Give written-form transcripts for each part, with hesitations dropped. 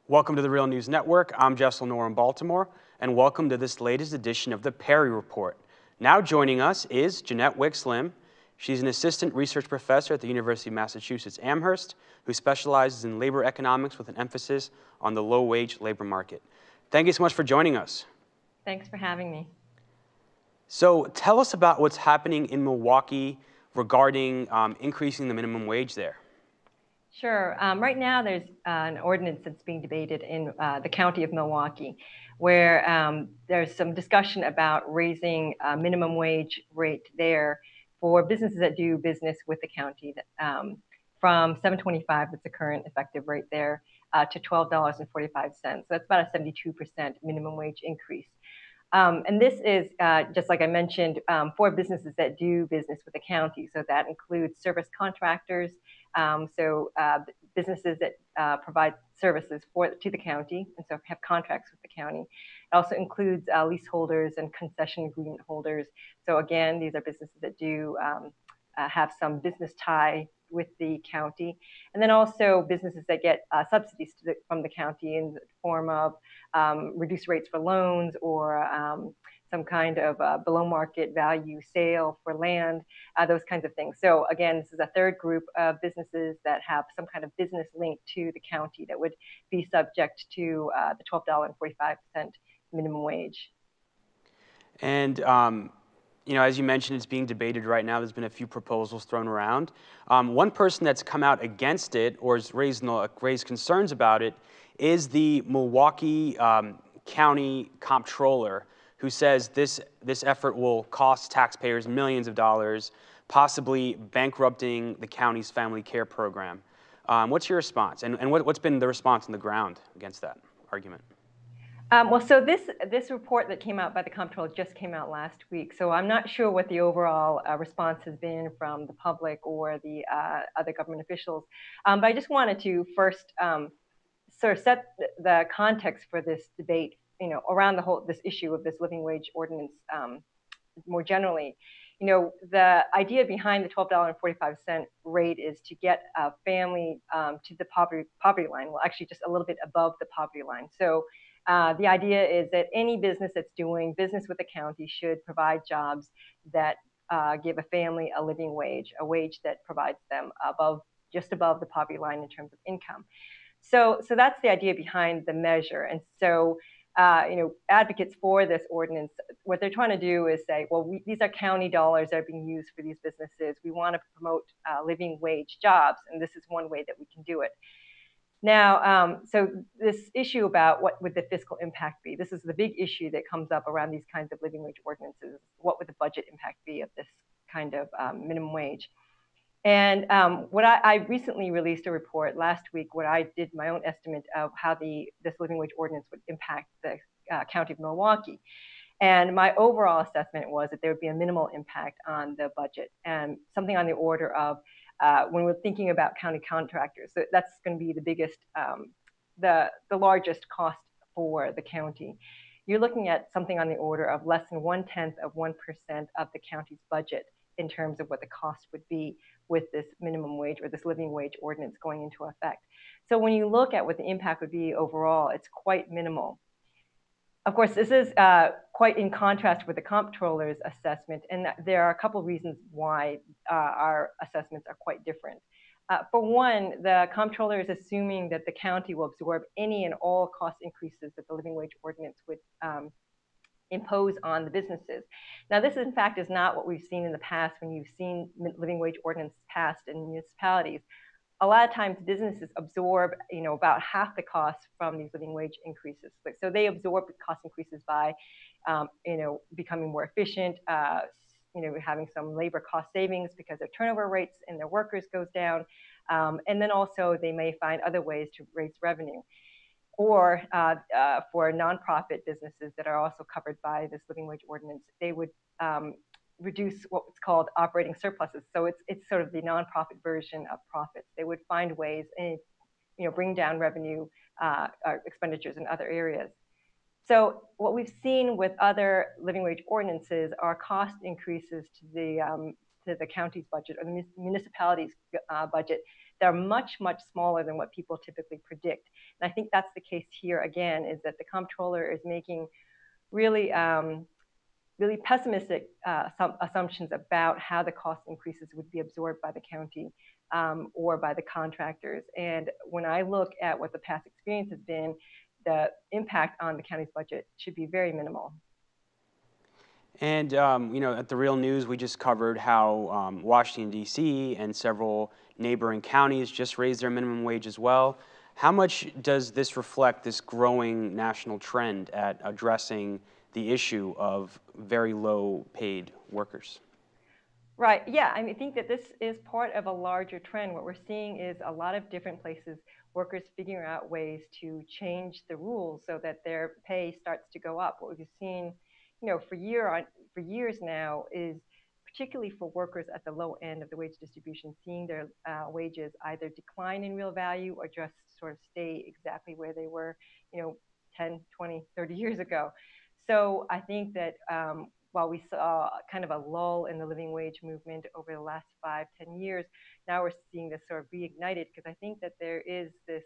Welcome to the Real News Network. I'm Jess Lenore in Baltimore, and welcome to this latest edition of the Perry Report. Now joining us is Jeannette Wicks-Lim. She's an assistant research professor at the University of Massachusetts Amherst, who specializes in labor economics with an emphasis on the low-wage labor market. Thank you so much for joining us. Thanks for having me. So tell us about what's happening in Milwaukee regarding increasing the minimum wage there. Sure. Right now, there's an ordinance that's being debated in the county of Milwaukee, where there's some discussion about raising minimum wage rate there for businesses that do business with the county from $7.25, that's the current effective rate there, to $12.45. So that's about a 72% minimum wage increase. And this is, just like I mentioned, for businesses that do business with the county. So that includes service contractors, businesses that provide services to the county, and so have contracts with the county. It also includes leaseholders and concession agreement holders. So again, these are businesses that do have some business tie with the county, and then also businesses that get subsidies from the county in the form of reduced rates for loans or some kind of below market value sale for land, those kinds of things. So again, this is a third group of businesses that have some kind of business link to the county that would be subject to the $12.45 minimum wage. And as you mentioned, it's being debated right now. There's been a few proposals thrown around. One person that's come out against it or has raised concerns about it is the Milwaukee County Comptroller, who says this effort will cost taxpayers millions of dollars, possibly bankrupting the county's family care program. What's your response? And what's been the response on the ground against that argument? So this report that came out by the Comptroller just came out last week. So I'm not sure what the overall response has been from the public or the other government officials. But I just wanted to first sort of set the context for this debate, around this issue of this living wage ordinance more generally. The idea behind the $12.45 rate is to get a family to the poverty line. Well, actually, just a little bit above the poverty line. So the idea is that any business that's doing business with the county should provide jobs that give a family a living wage, a wage that provides them just above the poverty line in terms of income. So that's the idea behind the measure. And so, advocates for this ordinance, what they're trying to do is say, well, these are county dollars that are being used for these businesses. We want to promote living wage jobs, and this is one way that we can do it. Now, so this issue about what would the fiscal impact be, this is the big issue that comes up around these kinds of living wage ordinances. What would the budget impact be of this kind of minimum wage? And what I recently released a report last week where I did my own estimate of how this living wage ordinance would impact the county of Milwaukee. And my overall assessment was that there would be a minimal impact on the budget, and something on the order of, when we're thinking about county contractors, so that's going to be the biggest, the largest cost for the county. You're looking at something on the order of less than 1/10 of 1% of the county's budget in terms of what the cost would be with this minimum wage or this living wage ordinance going into effect. So when you look at what the impact would be overall, it's quite minimal. Of course, this is quite in contrast with the Comptroller's assessment, and there are a couple of reasons why our assessments are quite different. For one, the Comptroller is assuming that the county will absorb any and all cost increases that the living wage ordinance would impose on the businesses. Now, this in fact is not what we've seen in the past when you've seen living wage ordinance passed in municipalities. A lot of times businesses absorb, about half the cost from these living wage increases. So they absorb the cost increases by, becoming more efficient, having some labor cost savings because their turnover rates and their workers goes down. And then also they may find other ways to raise revenue. Or for nonprofit businesses that are also covered by this living wage ordinance, they would reduce what's called operating surpluses. So it's sort of the nonprofit version of profits. They would find ways and bring down revenue expenditures in other areas. So what we've seen with other living wage ordinances are cost increases to to the county's budget or the municipality's budget that are much, much smaller than what people typically predict. And I think that's the case here again, is that the comptroller is making really really pessimistic assumptions about how the cost increases would be absorbed by the county or by the contractors. And when I look at what the past experience has been, the impact on the county's budget should be very minimal. And at the Real News, we just covered how Washington, D.C. and several neighboring counties just raised their minimum wage as well. How much does this reflect this growing national trend at addressing the issue of very low paid workers? Right. Yeah. I think that this is part of a larger trend. What we're seeing is a lot of different places, workers figuring out ways to change the rules so that their pay starts to go up. What we've seen, for years now is particularly for workers at the low end of the wage distribution, seeing their wages either decline in real value or just sort of stay exactly where they were, 10, 20, 30 years ago. So I think that while we saw kind of a lull in the living wage movement over the last 5-10 years, now we're seeing this sort of reignited, because I think that there is this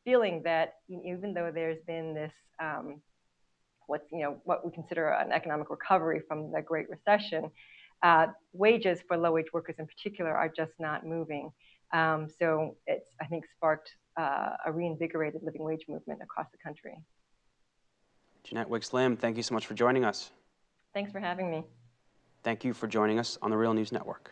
feeling that even though there's been this what we consider an economic recovery from the Great Recession, wages for low-wage workers in particular are just not moving. So it's, I think, sparked a reinvigorated living wage movement across the country. Jeannette Wicks-Lim, thank you so much for joining us. Thanks for having me. Thank you for joining us on the Real News Network.